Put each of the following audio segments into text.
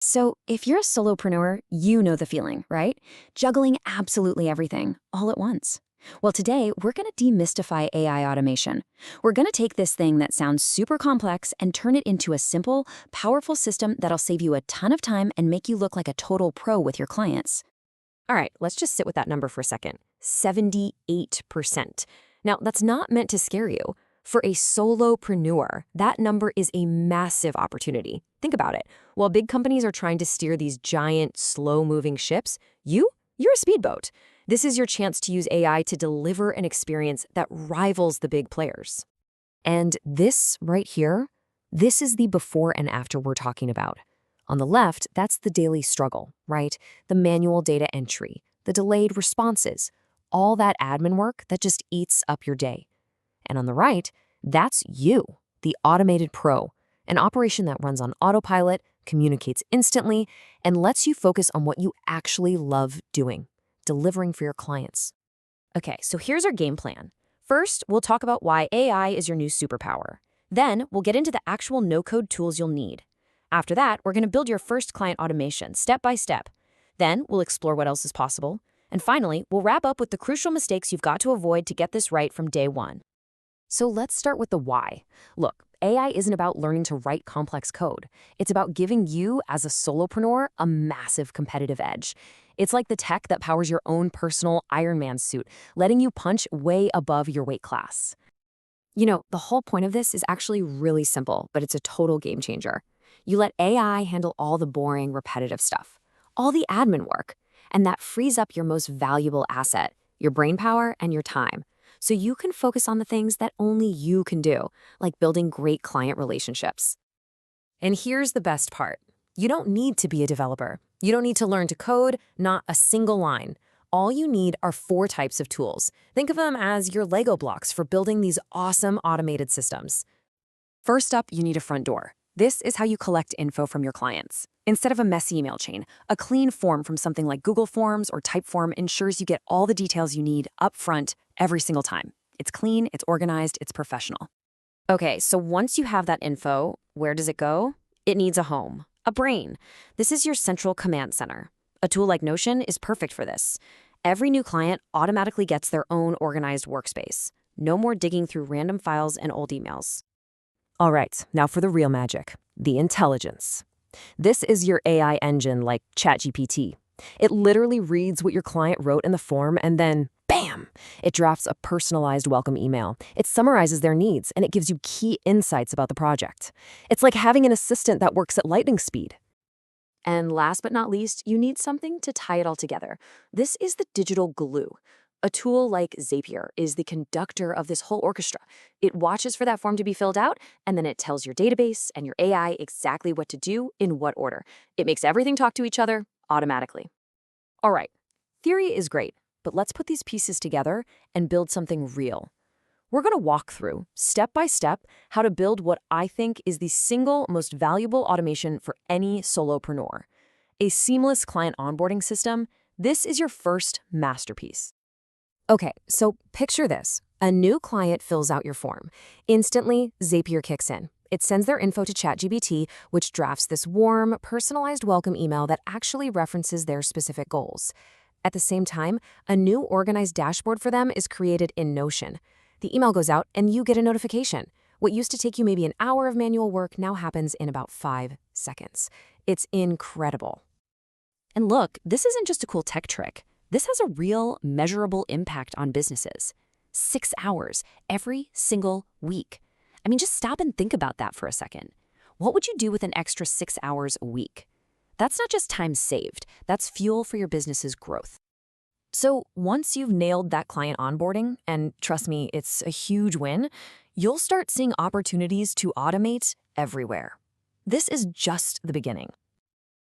So, if you're a solopreneur, you know the feeling, right? Juggling absolutely everything all at once. Well, today, we're going to demystify AI automation. We're going to take this thing that sounds super complex and turn it into a simple, powerful system that'll save you a ton of time and make you look like a total pro with your clients. All right, let's just sit with that number for a second. 78%. Now, that's not meant to scare you. For a solopreneur, that number is a massive opportunity. Think about it. While big companies are trying to steer these giant, slow-moving ships, you're a speedboat. This is your chance to use AI to deliver an experience that rivals the big players. And this right here, this is the before and after we're talking about. On the left, that's the daily struggle, right? The manual data entry, the delayed responses, all that admin work that just eats up your day. And on the right, that's you, the automated pro, an operation that runs on autopilot, communicates instantly, and lets you focus on what you actually love doing, delivering for your clients. Okay, so here's our game plan. First, we'll talk about why AI is your new superpower. Then, we'll get into the actual no-code tools you'll need. After that, we're going to build your first client automation, step by step. Then, we'll explore what else is possible. And finally, we'll wrap up with the crucial mistakes you've got to avoid to get this right from day one. So let's start with the why. Look, AI isn't about learning to write complex code. It's about giving you, as a solopreneur, a massive competitive edge. It's like the tech that powers your own personal Iron Man suit, letting you punch way above your weight class. You know, the whole point of this is actually really simple, but it's a total game changer. You let AI handle all the boring, repetitive stuff, all the admin work, and that frees up your most valuable asset, your brain power and your time. So you can focus on the things that only you can do, like building great client relationships. And here's the best part. You don't need to be a developer. You don't need to learn to code, not a single line. All you need are 4 types of tools. Think of them as your Lego blocks for building these awesome automated systems. First up, you need a front door. This is how you collect info from your clients. Instead of a messy email chain, a clean form from something like Google Forms or Typeform ensures you get all the details you need up front every single time. It's clean, it's organized, it's professional. Okay, so once you have that info, where does it go? It needs a home, a brain. This is your central command center. A tool like Notion is perfect for this. Every new client automatically gets their own organized workspace. No more digging through random files and old emails. All right, now for the real magic, the intelligence. This is your AI engine like ChatGPT. It literally reads what your client wrote in the form and then, bam, it drafts a personalized welcome email. It summarizes their needs and it gives you key insights about the project. It's like having an assistant that works at lightning speed. And last but not least, you need something to tie it all together. This is the digital glue. A tool like Zapier is the conductor of this whole orchestra. It watches for that form to be filled out, and then it tells your database and your AI exactly what to do in what order. It makes everything talk to each other automatically. All right, theory is great, but let's put these pieces together and build something real. We're going to walk through, step by step, how to build what I think is the single most valuable automation for any solopreneur. A seamless client onboarding system. This is your first masterpiece. Okay, so picture this. A new client fills out your form. Instantly, Zapier kicks in. It sends their info to ChatGPT, which drafts this warm, personalized welcome email that actually references their specific goals. At the same time, a new organized dashboard for them is created in Notion. The email goes out and you get a notification. What used to take you maybe an hour of manual work now happens in about 5 seconds. It's incredible. And look, this isn't just a cool tech trick. This has a real, measurable impact on businesses. 6 hours every single week. I mean, just stop and think about that for a second. What would you do with an extra 6 hours a week? That's not just time saved. That's fuel for your business's growth. So once you've nailed that client onboarding, and trust me, it's a huge win, you'll start seeing opportunities to automate everywhere. This is just the beginning.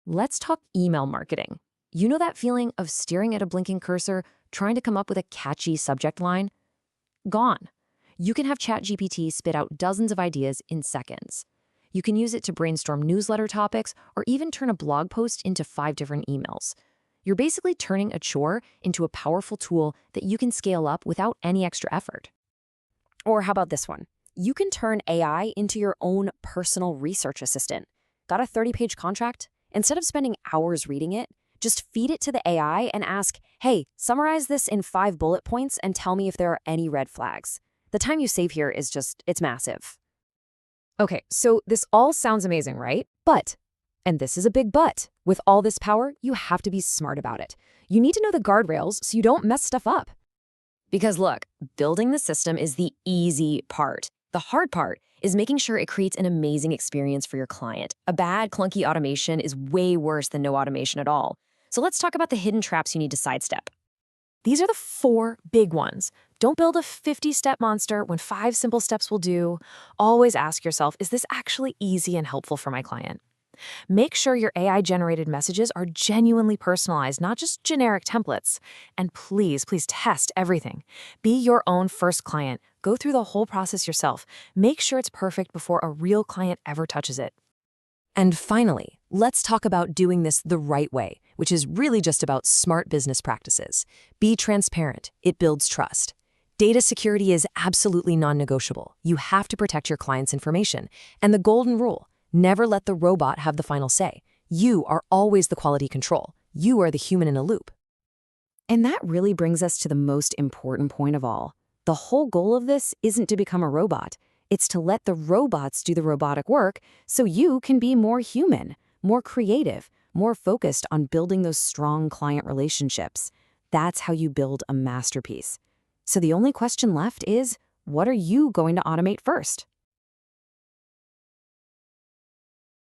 Let's talk email marketing. You know that feeling of staring at a blinking cursor, trying to come up with a catchy subject line? Gone. You can have ChatGPT spit out dozens of ideas in seconds. You can use it to brainstorm newsletter topics or even turn a blog post into 5 different emails. You're basically turning a chore into a powerful tool that you can scale up without any extra effort. Or how about this one? You can turn AI into your own personal research assistant. Got a 30-page contract? Instead of spending hours reading it, just feed it to the AI and ask, hey, summarize this in 5 bullet points and tell me if there are any red flags. The time you save here is it's massive. Okay, so this all sounds amazing, right? But, and this is a big but, with all this power, you have to be smart about it. You need to know the guardrails so you don't mess stuff up. Because look, building the system is the easy part. The hard part is making sure it creates an amazing experience for your client. A bad, clunky automation is way worse than no automation at all. So let's talk about the hidden traps you need to sidestep. These are the 4 big ones. Don't build a 50-step monster when 5 simple steps will do. Always ask yourself, is this actually easy and helpful for my client? Make sure your AI-generated messages are genuinely personalized, not just generic templates. And please, please test everything. Be your own first client. Go through the whole process yourself. Make sure it's perfect before a real client ever touches it. And finally, let's talk about doing this the right way, which is really just about smart business practices. Be transparent. It builds trust. Data security is absolutely non-negotiable. You have to protect your client's information. And the golden rule: never let the robot have the final say. You are always the quality control. You are the human in a loop. And that really brings us to the most important point of all. The whole goal of this isn't to become a robot. It's to let the robots do the robotic work so you can be more human, more creative, more focused on building those strong client relationships. That's how you build a masterpiece. So the only question left is, what are you going to automate first?